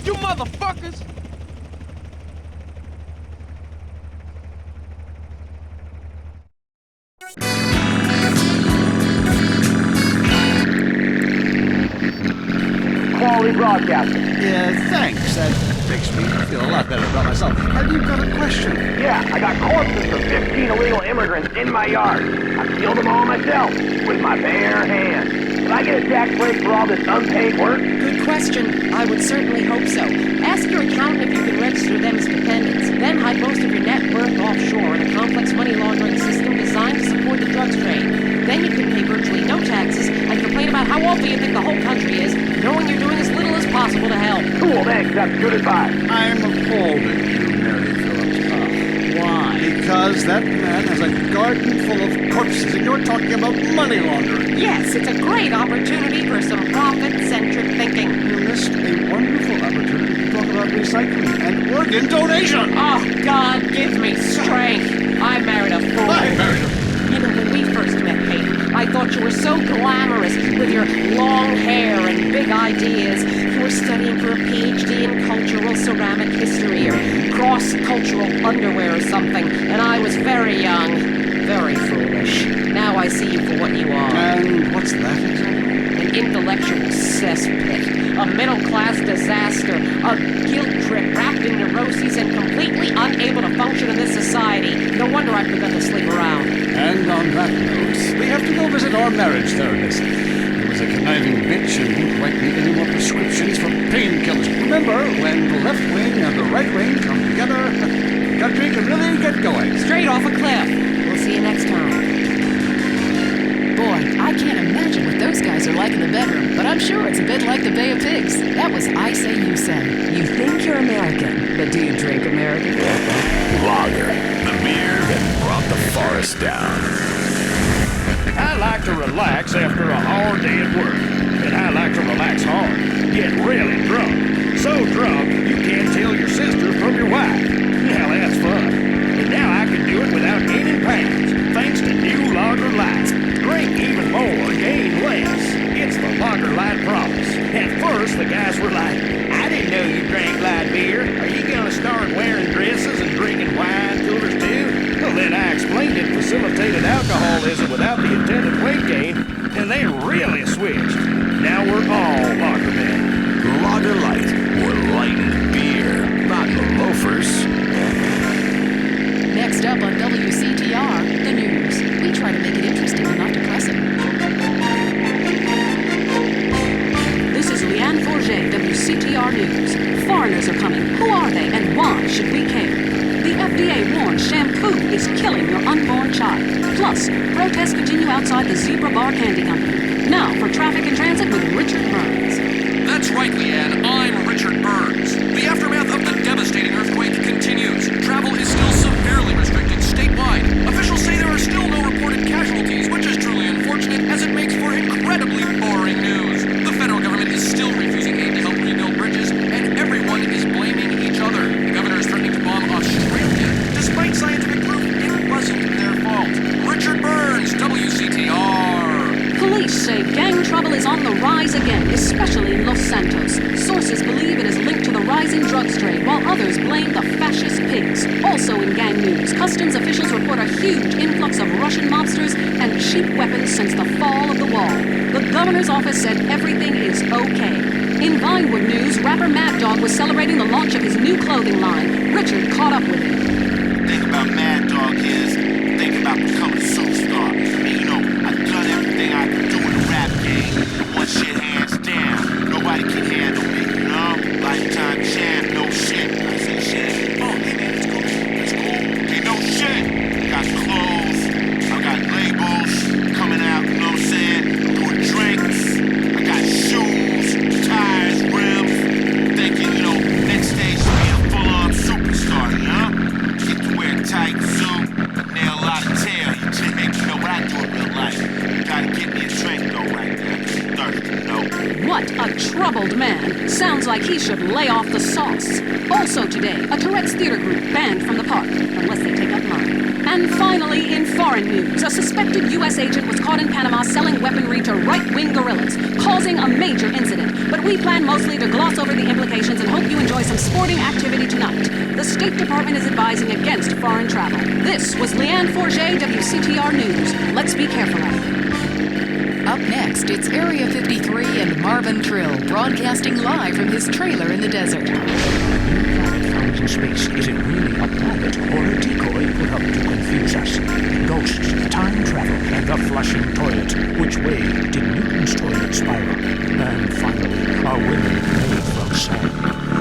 You motherfuckers! Quality broadcasting. Yeah, thanks. That makes me feel a lot better about myself. Have you got a question? Yeah, I got corpses of 15 illegal immigrants in my yard. I killed them all myself with my bare hands. Can I get a tax break for all this unpaid work? Good question. I would certainly hope so. Ask your accountant if you can register them as dependents. Then hide most of your net worth offshore in a complex money laundering system designed to support the drugs trade. Then you can pay virtually no taxes and complain about how awful you think the whole country is, knowing you're doing as little as possible to help. Cool, thanks. That's good advice. I'm appalled at you, Mary Phillips. Why? Because that man has a garden full of corpses, and you're talking about money laundering. Yes, it's a great opportunity for some profit-centric thinking. You missed a wonderful opportunity to talk about recycling and organ donation. Oh, God, give me strength. I married a fool. I married a You know, when we first met, Peyton, I thought you were so glamorous with your long hair and big ideas. You were studying for a PhD in cultural ceramic history or cross-cultural underwear or something, and I was very young, very foolish. Now I see you for what you are. And what's that exactly? An intellectual cesspit, a middle-class disaster, a guilt trip wrapped in neuroses and completely unable to function in this society. No wonder I've begun to sleep around. And on that note, we have to go visit our marriage therapist. He was a conniving bitch and won't write me any more prescriptions for painkillers. Remember, when the left wing and the right wing come together, the country can really get going. Straight off a cliff. We'll see you next time. Boy, I can't imagine what those guys are like in the bedroom, but I'm sure it's a bit like the Bay of Pigs. That was I Say, You Say. You think you're American, but do you drink American? Lager, the beer that brought the forest down. I like to relax after a hard day at work. And I like to relax hard. Get really drunk. So drunk, you can't tell your sister from your wife. Now that's fun. And now I can do it without gaining pounds, thanks to new Lager Light. Drink even more, gain less. It's the Lager Light promise. At first, the guys were like, I didn't know you drank light beer. Are you gonna start wearing dresses and drinking wine coolers too? Well, then I explained it facilitated alcoholism without the intended weight gain, and they really switched. Now we're all lager men. Lager Light, or lightened beer, not the loafers. Next up on WCTR, the news. We try to make it interesting and not depressing. This is Leanne Forget, WCTR News. Foreigners are coming. Who are they and why should we care? The FDA warns shampoo is killing your unborn child. Plus, protests continue outside the Zebra Bar Candy Company. Now for traffic and transit with Richard Burns. That's right, Leanne. I'm Richard Burns. The aftermath of the devastating earthquake continues. Travel is still severely restricted statewide. Officials say there are still no reported casualties, which is truly unfortunate as it makes for incredibly boring news. The federal government is still refusing aid to help rebuild bridges, and everyone is blaming each other. The governor is threatening to bomb Australia, despite scientific proof it wasn't their fault. Richard Burns, WCTR. Police say gang trouble is on the rise again, especially in Los Santos. Sources believe it is linked to the rising drugs trade, while others blame the fascist pigs. Also in gang news, customs officials report a huge influx of Russian mobsters and cheap weapons since the fall of the wall. The governor's office said everything is okay. In Vinewood news, rapper Mad Dog was celebrating the launch of his new clothing line. Richard caught up with him. The thing about Mad Dog is, think about becoming a superstar. I mean, you know, I've done everything I can do in the rap game. One shit hands down. Nobody can handle me, you know? Lifetime champ, no shit. I say shit. Oh, hey man, it's cool. It's cool. Okay, no shit. I got clothes. I got labels coming out, you know what I'm saying? Doing drinks. I got shoes, tires, rims. Thinking, you know, next stage to be a full-on superstar, you know? Get to wear a tight suit, nail a lot of tail, you dig? You know what I do in real life? Gotta get me a drink though right now. I'm thirsty, you know? What a troubled man. Sounds like he should lay off the sauce. Also today, a Tourette's theater group banned from the park, unless they take up mine. And finally, in foreign news, a suspected U.S. agent was caught in Panama selling weaponry to right-wing guerrillas, causing a major incident. But we plan mostly to gloss over the implications and hope you enjoy on sporting activity tonight. The State Department is advising against foreign travel. This was Leanne Forget, WCTR News. Let's be careful out there. Up next, it's Area 53 and Marvin Trill broadcasting live from his trailer in the desert. Planet found in space. Is it really a planet or a decoy put up to confuse us? Ghosts, time travel, and the flushing toilet. Which way did Newton's toilet spiral? And finally, are women made from sand?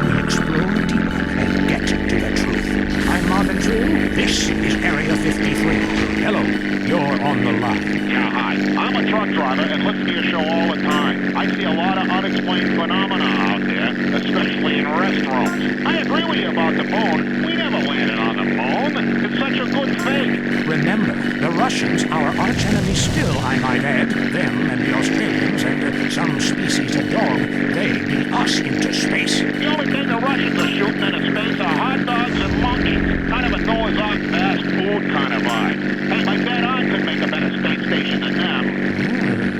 We explore deeper and get to the truth. I'm Marvin Trill. This is Area 53. Hello, you're on the line. Yeah, hi. I'm a truck driver and listen to your show all the time. I see a lot of unexplained phenomena out there, especially in restaurants. I agree with you about the moon. We never landed on the moon. It's such a good fake. Remember, the Russians, our archenemy still, I might add, them and the Australians and some species of dog, they beat us into space. The only thing the Russians are shooting into space are hot dogs and lunch. Kind of a Noah's Ark fast food kind of vibe. Hey, my dad aunt could make a better space station than them.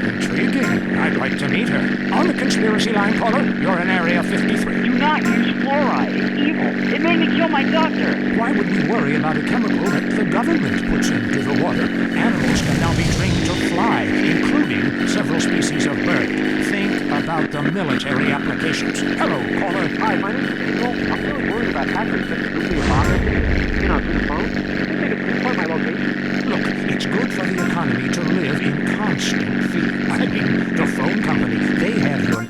Intriguing. I'd like to meet her. On the conspiracy line, caller, you're in Area 53. Do not use fluoride. It's evil. It made me kill my doctor. Why would we worry about a chemical that the government puts into the water? Animals can now be trained to fly, including several species of bird. Think about the military applications. Hello, caller. Hi, my name is Daniel. I'm really worried about hackers that nuclear bombing. Through the phone. I think they could pinpoint my location. Look, it's good for the economy to live in constant fear. I mean, the phone company, they have your...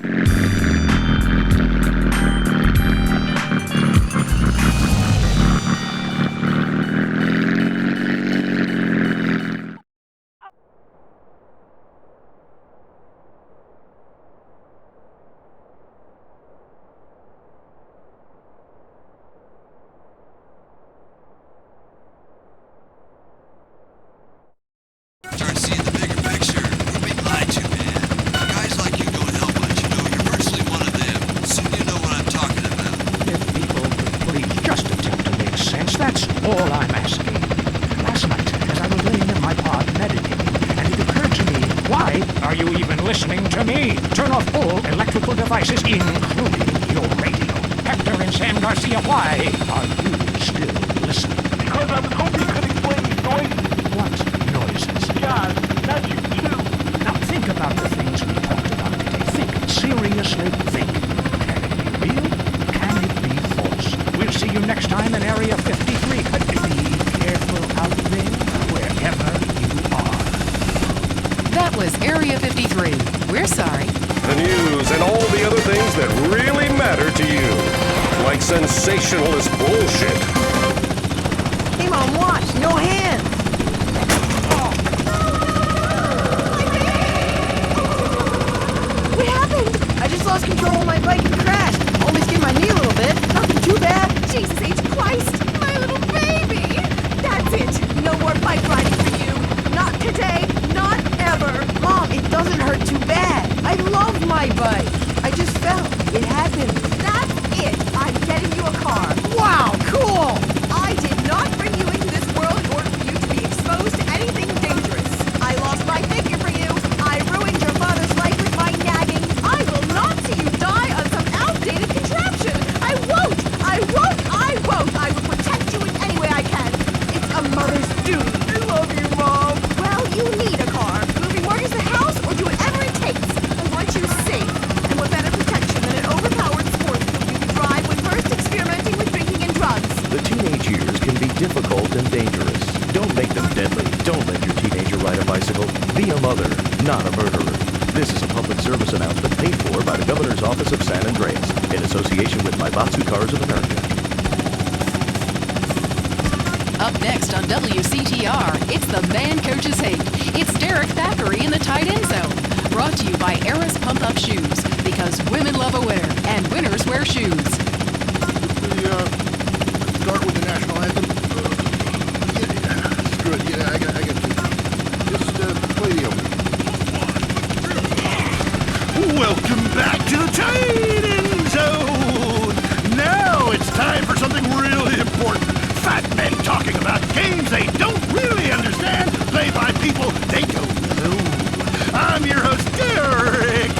Start seeing the bigger picture. We're being lied to, man. Guys like you don't help much, you know. You're virtually one of them. Soon you know what I'm talking about. If people could please just attempt to make sense, that's all I'm asking. Last night, as I was laying in my pod meditating, and it occurred to me, why are you even listening to me? Turn off all electrical devices, including your radio. Hector and Sam Garcia, why are you still listening? Because I was hoping you could explain these noises. What noises? God, that's you too. Now think about the things we talked about today. Think, seriously think. Can it be real? Can it be false? We'll see you next time in Area 53. But be careful out there, wherever you are. That was Area 53. We're sorry. The news and all the other things that really matter to you. Like sensationalist bullshit. Hey, Mom, watch! No hands! What happened? I just lost control of my bike and crashed. Only skinned my knee a little bit. Nothing too bad. Jesus H. Christ! My little baby! That's it! No more bike riding for you! Not today! Not ever! Mom, it doesn't hurt too bad. I love my bike. I just fell. It happened. That's it! I'm getting you a car! Wow, cool! I did not bring you into this world in order for you to be exposed to anything dangerous. I lost my figure for you. I ruined your father's life with my nagging. I will not see you die on some outdated contraption. I won't! I won't! I won't! I will protect you in any way I can. It's a mother's duty. I love you, Mom. Well, you need a car. We'll remortgage the house or do whatever it takes. I want you safe. And what better protection than an overpowered sports coupe you can drive when first experimenting with drinking and drugs? The teenage years can be difficult and dangerous. Don't make them deadly. Don't let your teenager ride a bicycle. Be a mother, not a murderer. This is a public service announcement paid for by the Governor's Office of San Andreas in association with Maibatsu Cars of America. Up next on WCTR, it's the Man Coaches Hate. It's Derek Thackeray in the tight end zone. Brought to you by Eris Pump Up Shoes, because women love a winner, and winners wear shoes. Start with the national anthem. Screw it. Yeah, I got to. Just play the opening. Welcome back to the tight end zone. Now it's time for something really important. Fat men talking about games they don't really understand, played by people they don't know. I'm your host, Derek.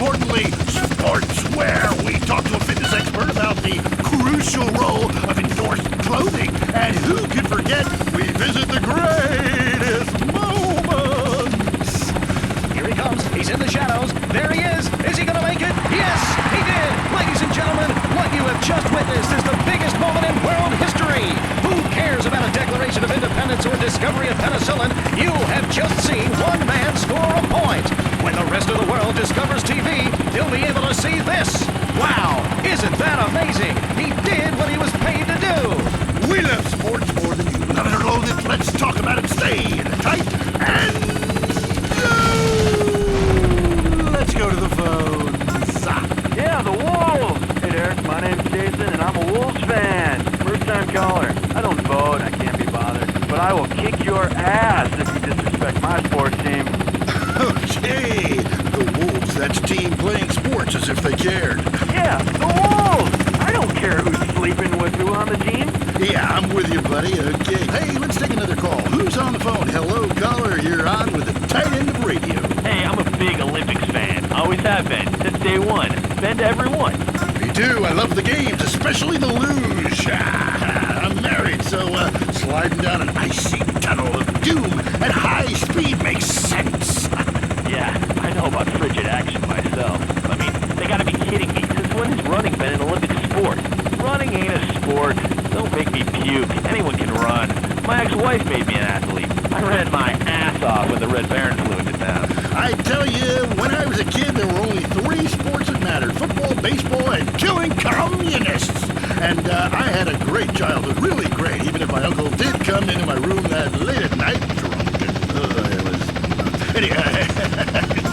importantly, sportswear. We talk to a fitness expert about the crucial role of endorsed clothing. And who could forget, we visit the greatest moments. Here he comes. He's in the shadows. There he is. Is he going to make it? Yes, he did. Ladies and gentlemen, what you have just witnessed is the biggest moment in world history. Who cares about a Declaration of Independence or discovery of penicillin? You have just seen one man score a point. When the rest of the world discovers TV, they'll be able to see this. Wow, isn't that amazing? He did what he was paid to do. We love sports more than you. Now, let's talk about it. Stay in the tight and go. Let's go to the phones. Yeah, the Wolves! Hey, Derek, my name's Jason, and I'm a Wolves fan. First-time caller. I don't vote, I can't be bothered. But I will kick your ass if you disrespect my sports team. Okay, the Wolves, that's team playing sports as if they cared. Yeah, the Wolves! I don't care who's sleeping with who on the team. Yeah, I'm with you, buddy. Okay. Hey, let's take another call. Who's on the phone? Hello, caller. You're on with the tight end of radio. Hey, I'm a big Olympics fan. Always have been, since day one. Been to every one. Me too. I love the games, especially the luge. I'm married, so sliding down an icy tunnel of doom at high speed makes sense. Yeah, I know about frigid action myself. I mean, they gotta be kidding me. Since when has running been an Olympic sport? Running ain't a sport. Don't make me puke. Anyone can run. My ex-wife made me an athlete. I ran my ass off when the Red Baron flew into town. I tell you, when I was a kid, there were only 3 sports that mattered. Football, baseball, and killing communists. And I had a great childhood, really great, even if my uncle did come into my room that late at night drunk. And, it was... Anyway,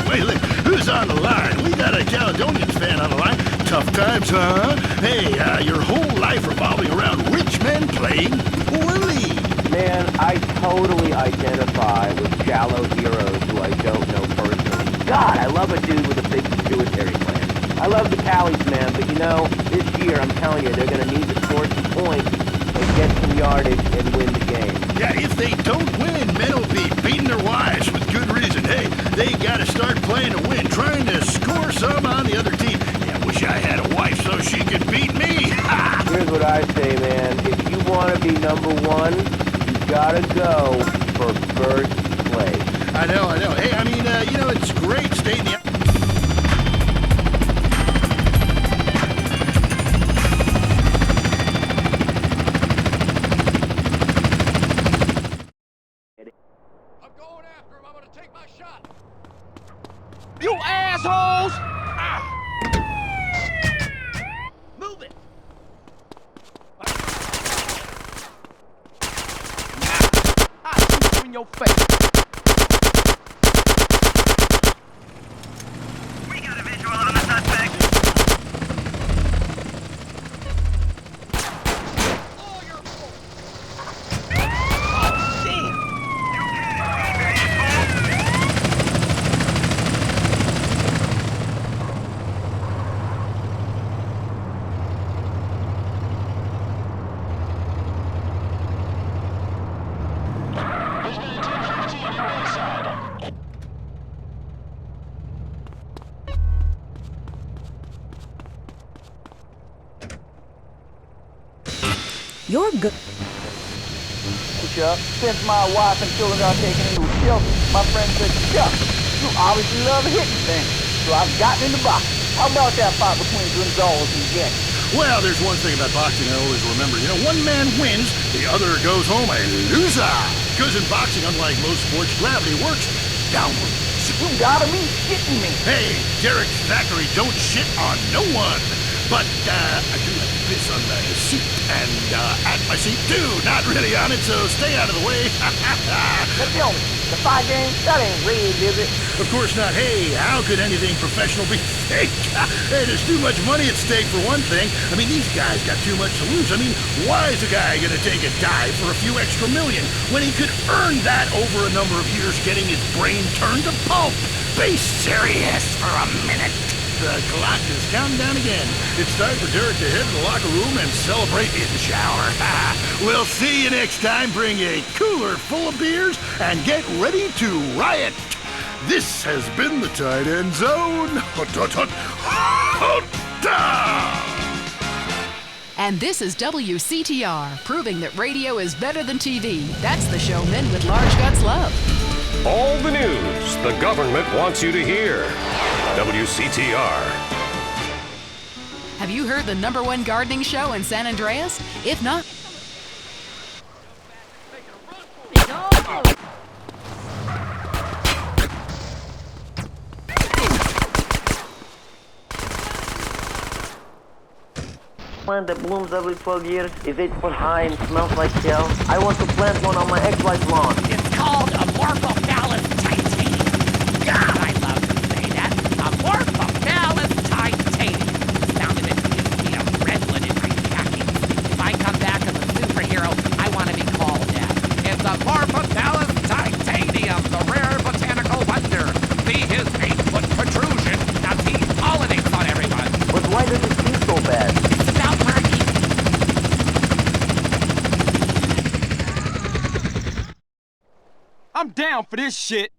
wait, look, who's on the line? We got a Caledonians fan on the line. Tough times, huh? Hey, your whole life revolving around rich men playing poorly. Man, I totally identify with shallow heroes who I don't know personally. God, I love a dude with a big pituitary gland. I love the Callies, man, but you know, this year, I'm telling you, they're going to need to score some points and get some yardage and win the game. Yeah, if they don't win, men will be beating their wives with good reason. Hey, they got to start playing to win, trying to score some on the other team. Yeah, wish I had a wife so she could beat me. Here's what I say, man. If you want to be number one, you gotta go for first place. I know. Hey, I mean, you know, it's great staying the... I'm going after him. I'm gonna take my shot. You assholes! Move it! I'll shoot you in your face. We got a visual on the suspect. You're good. Chuck, since my wife and children are taken into a shelter, my friend said, Chuck, you obviously love hitting things, so I've gotten into boxing. How about that fight between Gonzalez and Getty? Well, there's one thing about boxing I always remember. You know, one man wins, the other goes home a loser. Because in boxing, unlike most sports, gravity works downward. You gotta be shitting me. Hey, Derek Thackeray don't shit on no one. But I do have this on my seat, and at my seat too. Not really on it, so stay out of the way. But tell me, the fight game, that ain't rigged, is it? Of course not. Hey, how could anything professional be fake? Hey, there's too much money at stake for one thing. I mean, these guys got too much to lose. I mean, why is a guy gonna take a dive for a few extra million when he could earn that over a number of years getting his brain turned to pulp? Be serious for a minute. The clock is counting down again. It's time for Derek to head to the locker room and celebrate in the shower. We'll see you next time. Bring a cooler full of beers and get ready to riot. This has been the Tight End Zone. Hut, hut, hut. Hut-da! And this is WCTR, proving that radio is better than TV. That's the show men with large guts love. All the news the government wants you to hear. WCTR. Have you heard the #1 gardening show in San Andreas? If not, plant that blooms every 12 years is 8 foot high and smells like hell. I want to plant one on my ex-wife's lawn. It's called Amorphophallus titanium. God, I love to say that. Amorphophallus titanium. Sound of it gives me a redwood in my khakis. If I come back as a superhero, I want to be called that. It's Amorphophallus titanium, the rare botanical wonder. See his 8-foot protrusion. Now he pollinates on everyone. But why does it seem so bad? I'm down for this shit.